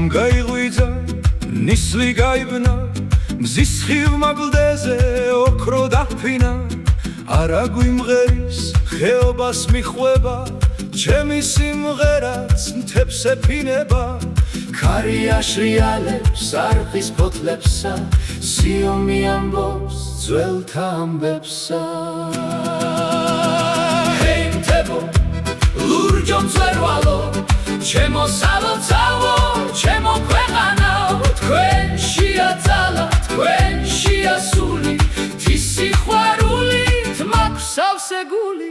სამ გაიღვიძა ნისლი გაიბნა მზის ხილმა გლდეზე ოქრო დაფინა არა გვიმღერის ხეობას მიხვება ჩემი სიმღერაც მთებს ეფინება ქარი აშრიალებს არყის ფოთლებსა სიომი ამბობს ძველთა ამბებსა ჰეი მთებო ლურჯო მწვერვალო ჩემო სალოცავო ჩემო ქვეყანაო თქვენშია ძალა თქვენშია სული თის სიყვარულით მაქვს სავსე გული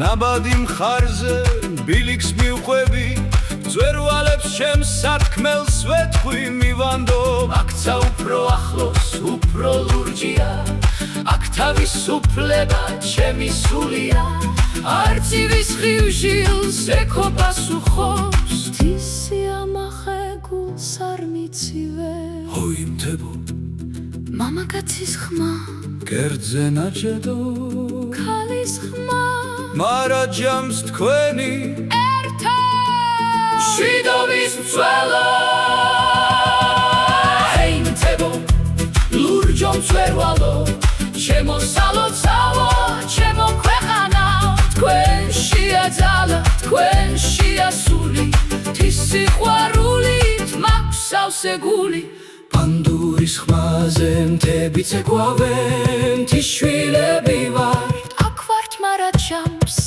ნაბადი მხარზე ბილიქს მივყვები მწვერვალებს ჩემს სათქმელს ვეთქვი მივანდობ აქცა უფრო ახლოს უფრო ლურჯია აქ თავისუფლება ჩემი სულია არწივის ხივშილს ექო პასუხობს თის სიამახე გულს არ მიცივე ჰოი მთებო მამაკაცის ხმა კერძზე ნაჭედო ქალის ხმა მარა ჯამს თქვენი შვიდობის მცველა ჰეი მთებო ლურჯო მწვერვალო ჩემო სალოცავო ჩემო ქვეყანაო თქვენშია ძალა თქვენშია სული თის სიყვარულით მაქვს სავსე გული პანდურის ხმაზე მთებიც ეკვავენ თის შვილები ვართ აქ ვართ მარა ჯამს